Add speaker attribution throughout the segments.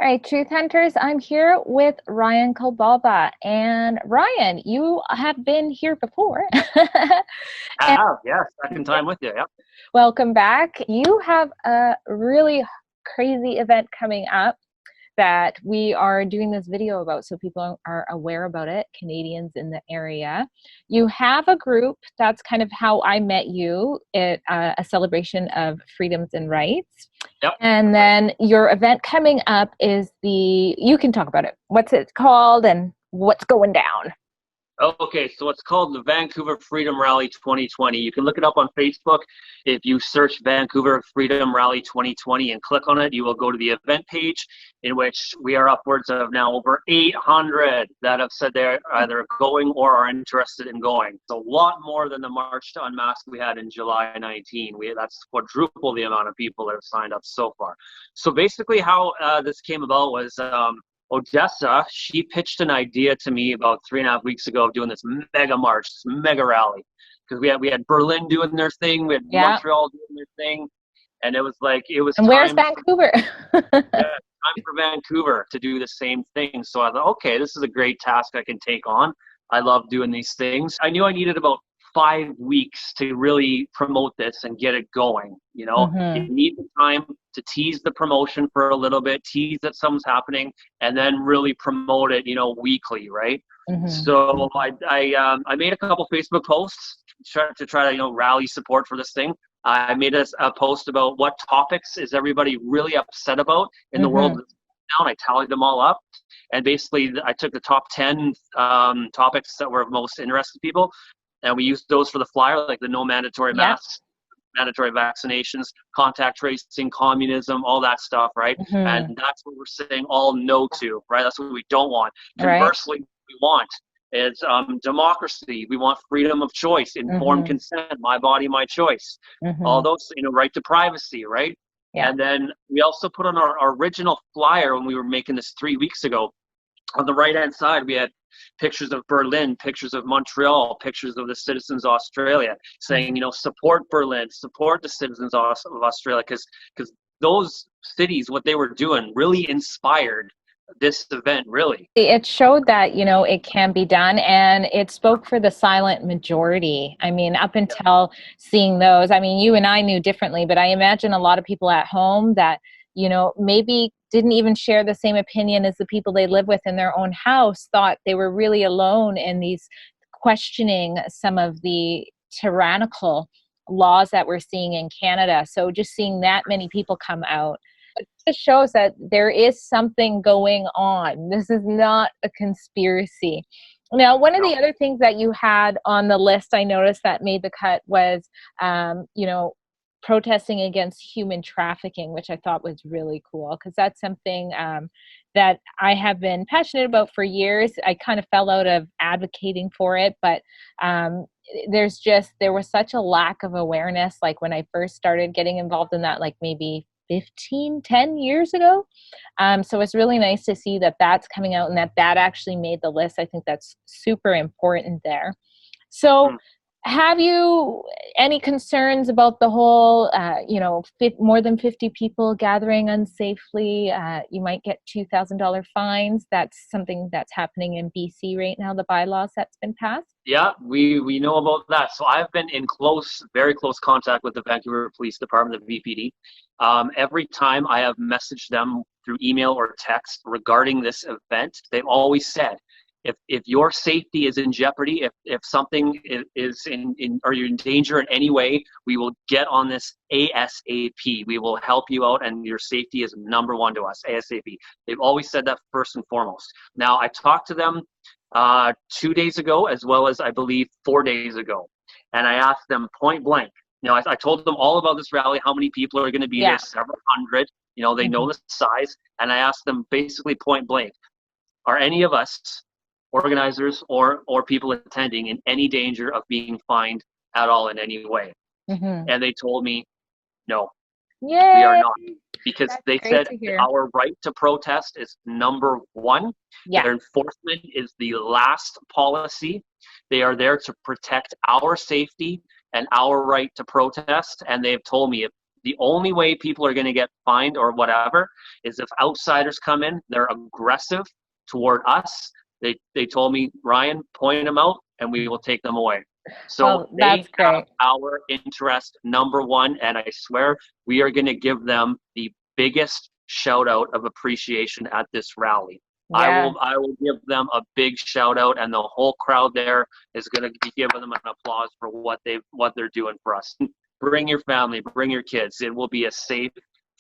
Speaker 1: All right, Truth Hunters, I'm here with Ryan Kulbaba. And Ryan, you have been here before.
Speaker 2: I
Speaker 1: And
Speaker 2: have, yeah, second time with you. Yep.
Speaker 1: welcome back. You have a really crazy event coming up that we are doing this video about so people are aware about it, Canadians in the area. You have a group, that's kind of how I met you, at a celebration of freedoms and rights.
Speaker 2: Yep.
Speaker 1: And then your event coming up is you can talk about it. What's it called and what's going down?
Speaker 2: Okay, so it's called the Vancouver Freedom Rally 2020. You can look it up on Facebook. If you search Vancouver Freedom Rally 2020 and click on it, you will go to the event page, in which we are upwards of now over 800 that have said they're either going or are interested in going. It's a lot more than the March to Unmask we had in July 19. That's quadruple the amount of people that have signed up so far. So basically how this came about was Odessa, she pitched an idea to me about 3.5 weeks ago of doing this mega march, this mega rally. Because we had Berlin doing their thing, we had
Speaker 1: Yeah.
Speaker 2: Montreal doing their thing, and it was
Speaker 1: And where's
Speaker 2: time
Speaker 1: Vancouver?
Speaker 2: for Vancouver to do the same thing. So I thought, okay, this is a great task I can take on. I love doing these things. I knew I needed about 5 weeks to really promote this and get it going. You need the time to tease the promotion for a little bit, tease that something's happening, and then really promote it, weekly, right? So I made a couple Facebook posts to try to rally support for this thing. I made a post about what topics is everybody really upset about in the world now. I tallied them all up, and basically I took the top 10 topics that were of most interested people, and we used those for the flyer, like the no mandatory masks, mandatory vaccinations, contact tracing, communism, all that stuff, right? And that's what we're saying all no to, right? That's what we don't want. Conversely, we want is democracy. We want freedom of choice, informed consent, my body, my choice. All those, right to privacy, right?
Speaker 1: Yeah.
Speaker 2: And then we also put on our original flyer when we were making this 3 weeks ago. On the right-hand side, we had pictures of Berlin, pictures of Montreal, pictures of the Citizens of Australia, saying, support Berlin, support the Citizens of Australia, because those cities, what they were doing, really inspired this event, really.
Speaker 1: It showed that, it can be done, and it spoke for the silent majority. I mean, up until seeing those, I mean, you and I knew differently, but I imagine a lot of people at home that, maybe didn't even share the same opinion as the people they live with in their own house, thought they were really alone in these questioning some of the tyrannical laws that we're seeing in Canada. So just seeing that many people come out, it just shows that there is something going on. This is not a conspiracy. Now, one of the other things that you had on the list, I noticed that made the cut, was, protesting against human trafficking, which I thought was really cool, because that's something that I have been passionate about for years. I kind of fell out of advocating for it, but there was such a lack of awareness, like when I first started getting involved in that, like maybe 10 years ago. So it's really nice to see that that's coming out and that actually made the list. I think that's super important there. So have you any concerns about the whole, more than 50 people gathering unsafely? You might get $2,000 fines. That's something that's happening in BC right now, the bylaws that's been passed.
Speaker 2: Yeah, we know about that. So I've been in very close contact with the Vancouver Police Department, the VPD. Every time I have messaged them through email or text regarding this event, they've always said, if your safety is in jeopardy, if something is or you're in danger in any way, we will get on this ASAP. We will help you out, and your safety is number one to us, ASAP. They've always said that first and foremost. Now, I talked to them 2 days ago, as well as I believe 4 days ago, and I asked them point blank. I told them all about this rally, how many people are going to be there, several hundred. They know the size, and I asked them basically point blank, are any of us organizers or people attending in any danger of being fined at all in any way? And they told me no.
Speaker 1: Yay!
Speaker 2: We are not, because
Speaker 1: That's
Speaker 2: they
Speaker 1: great
Speaker 2: said
Speaker 1: to hear.
Speaker 2: our right to protest is number one. Their enforcement is the last policy. They are there to protect our safety and our right to protest, and they have told me if The only way people are going to get fined or whatever is if outsiders come in, they're aggressive toward us. They told me, Ryan, point them out and we will take them away. So
Speaker 1: Well,
Speaker 2: they
Speaker 1: that's
Speaker 2: have
Speaker 1: great.
Speaker 2: our interest number one, and I swear we are going to give them the biggest shout out of appreciation at this rally.
Speaker 1: Yeah.
Speaker 2: I will give them a big shout out, and the whole crowd there is going to be giving them an applause for what they're doing for us. Bring your family, bring your kids. It will be a safe,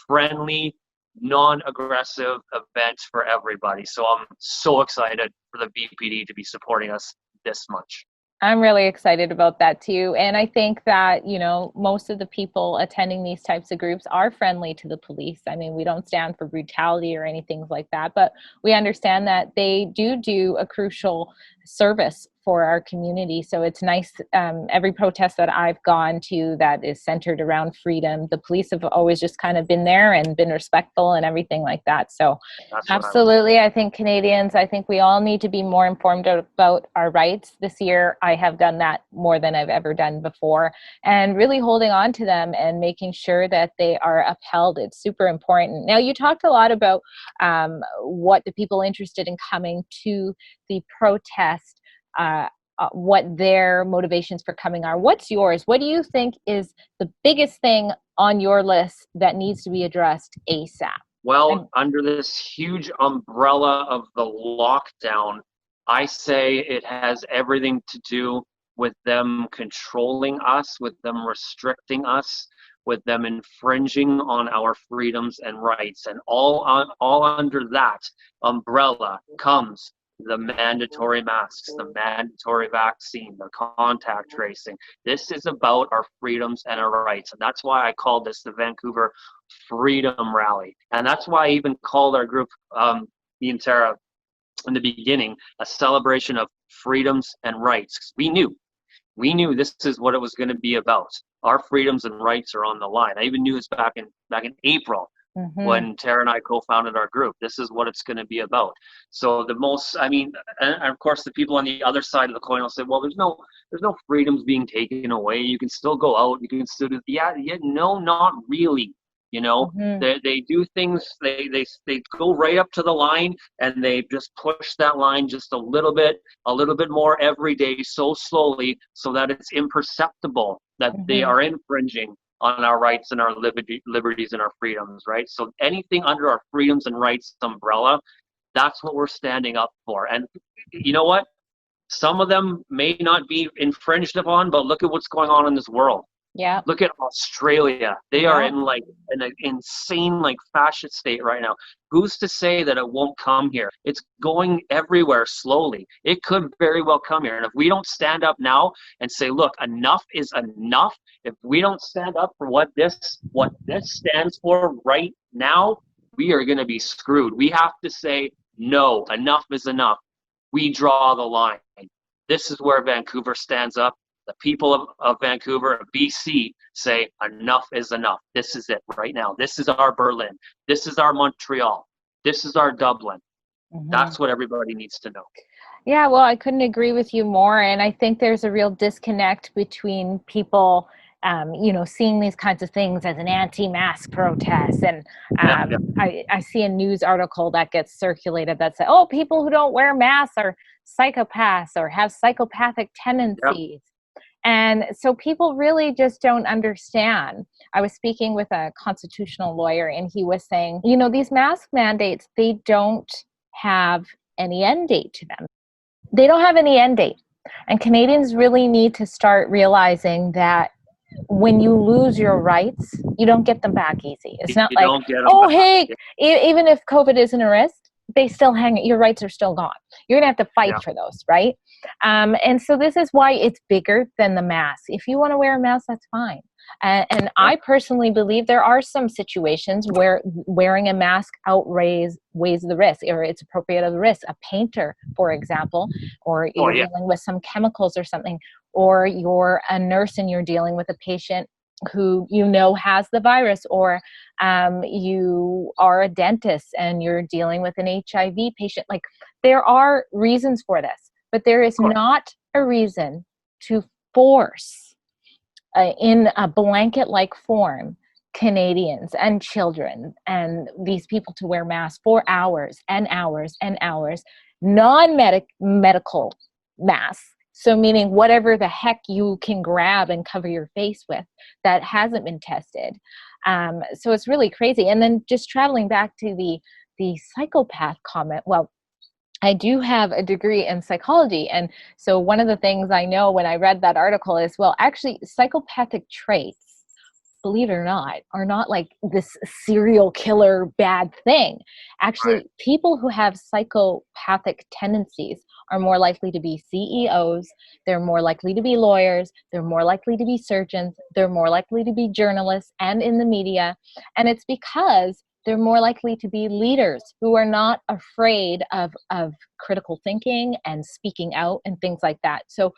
Speaker 2: friendly, non-aggressive event for everybody. So I'm so excited for the BPD to be supporting us this much.
Speaker 1: I'm really excited about that too. And I think that, you know, most of the people attending these types of groups are friendly to the police. I mean, we don't stand for brutality or anything like that, but we understand that they do a crucial service for our community. So it's nice. Every protest that I've gone to that is centered around freedom, the police have always just kind of been there and been respectful and everything like that. So absolutely, I think Canadians, I think we all need to be more informed about our rights. This year, I have done that more than I've ever done before, and really holding on to them and making sure that they are upheld. It's super important. Now, you talked a lot about what the people interested in coming to the protest, what their motivations for coming are. What's yours? What do you think is the biggest thing on your list that needs to be addressed ASAP?
Speaker 2: Well, under this huge umbrella of the lockdown, I say it has everything to do with them controlling us, with them restricting us, with them infringing on our freedoms and rights. And all under that umbrella comes the mandatory masks, the mandatory vaccine, the contact tracing. This is about our freedoms and our rights. And that's why I called this the Vancouver Freedom Rally. And that's why I even called our group, me and Tara, in the beginning, a celebration of freedoms and rights. We knew this is what it was going to be about. Our freedoms and rights are on the line. I even knew this back in April. Mm-hmm. When Tara and I co-founded our group. This is what it's going to be about. So and of course the people on the other side of the coin will say, well, there's no freedoms being taken away. You can still go out. You can still do, no, not really. You know, mm-hmm. they do things, they go right up to the line and they just push that line just a little bit more every day, so slowly, so that it's imperceptible that mm-hmm. they are infringing on our rights and our liberties and our freedoms, right? So anything under our freedoms and rights umbrella, that's what we're standing up for. And you know what? Some of them may not be infringed upon, but look at what's going on in this world.
Speaker 1: Yeah.
Speaker 2: Look at Australia. They are in an insane fascist state right now. Who's to say that it won't come here? It's going everywhere slowly. It could very well come here. And if we don't stand up now and say, look, enough is enough, if we don't stand up for what this stands for right now, we are going to be screwed. We have to say, no, enough is enough. We draw the line. This is where Vancouver stands up. The people of Vancouver, of BC, say enough is enough. This is it right now. This is our Berlin. This is our Montreal. This is our Dublin. Mm-hmm. That's what everybody needs to know.
Speaker 1: Yeah, well, I couldn't agree with you more. And I think there's a real disconnect between people, seeing these kinds of things as an anti-mask protest. And I see a news article that gets circulated that says, oh, people who don't wear masks are psychopaths or have psychopathic tendencies. Yep. And so people really just don't understand. I was speaking with a constitutional lawyer and he was saying, these mask mandates, they don't have any end date to them. They don't have any end date. And Canadians really need to start realizing when you lose your rights, you don't get them back easy. It's not like, oh, hey, even if COVID isn't a risk, they still hang, your rights are still gone. You're going to have to fight for those, right? And so this is why it's bigger than the mask. If you want to wear a mask, that's fine. And I personally believe there are some situations where wearing a mask weighs the risk, or it's appropriate of the risk. A painter, for example, or you're dealing with some chemicals or something, or you're a nurse and you're dealing with a patient who has the virus, or you are a dentist and you're dealing with an HIV patient. Like, there are reasons for this, but there is not a reason to force in a blanket-like form Canadians and children and these people to wear masks for hours and hours and hours, non-medical masks. So meaning whatever the heck you can grab and cover your face with that hasn't been tested. So it's really crazy. And then just traveling back to the psychopath comment. Well, I do have a degree in psychology. And so one of the things I know when I read that article is, well, actually psychopathic traits, believe it or not, are not like this serial killer bad thing. Actually, people who have psychopathic tendencies are more likely to be CEOs, they're more likely to be lawyers, they're more likely to be surgeons, they're more likely to be journalists and in the media. And it's because they're more likely to be leaders who are not afraid of critical thinking and speaking out and things like that. So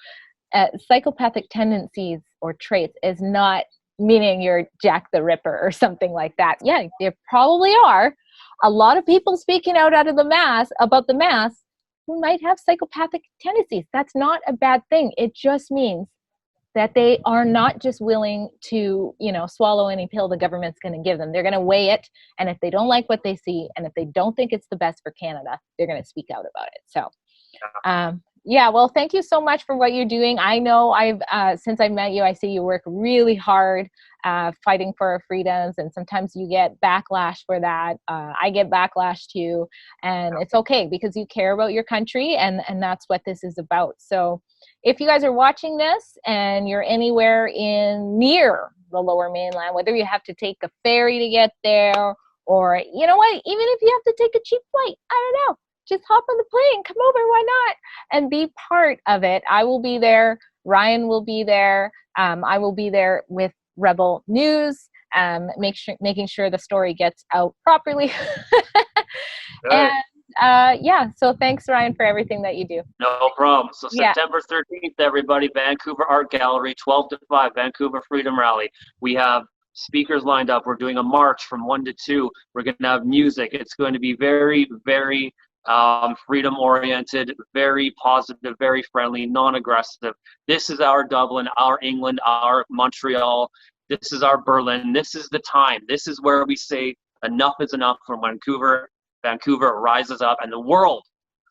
Speaker 1: psychopathic tendencies or traits is not meaning you're Jack the Ripper or something like that. Yeah, there probably are a lot of people speaking out of the mask about the mask who might have psychopathic tendencies. That's not a bad thing. It just means that they are not just willing to, swallow any pill the government's going to give them. They're going to weigh it. And if they don't like what they see, and if they don't think it's the best for Canada, they're going to speak out about it. So, yeah, well, thank you so much for what you're doing. I know since I met you, I see you work really hard fighting for our freedoms, and sometimes you get backlash for that. I get backlash too, and it's okay because you care about your country, and that's what this is about. So if you guys are watching this and you're anywhere near the Lower Mainland, whether you have to take a ferry to get there, or you know what, even if you have to take a cheap flight, I don't know, just hop on the plane, come over, why not? And be part of it. I will be there. Ryan will be there. I will be there with Rebel News, making sure the story gets out properly. And yeah, so thanks, Ryan, for everything that you do.
Speaker 2: No problem. So September 13th, everybody, Vancouver Art Gallery, 12 to 5, Vancouver Freedom Rally. We have speakers lined up. We're doing a march from 1 to 2. We're going to have music. It's going to be very, very freedom-oriented, very positive, very friendly, non-aggressive. This is our Dublin, our England, our Montreal. This is our Berlin. This is the time. This is where we say enough is enough from Vancouver. Vancouver rises up, and the world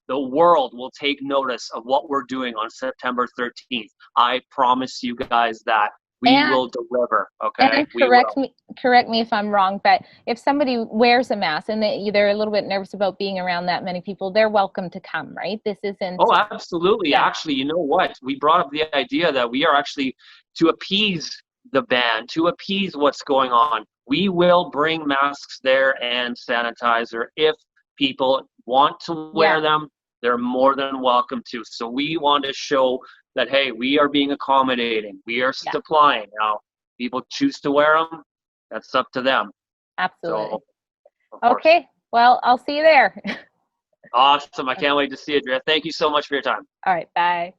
Speaker 2: will take notice of what we're doing on September 13th. I promise you guys that. We will deliver, okay?
Speaker 1: And correct me if I'm wrong, but if somebody wears a mask and they're a little bit nervous about being around that many people, they're welcome to come, right? This isn't...
Speaker 2: Oh, absolutely. Yeah. Actually, you know what? We brought up the idea that we are actually, to appease the ban, to appease what's going on, we will bring masks there and sanitizer. If people want to wear them, they're more than welcome to. So we want to show that, hey, we are being accommodating. We are supplying. Now, people choose to wear them. That's up to them.
Speaker 1: Absolutely. So, okay. Well, I'll see you there.
Speaker 2: Awesome. I can't wait to see you, Drea. Thank you so much for your time.
Speaker 1: All right. Bye.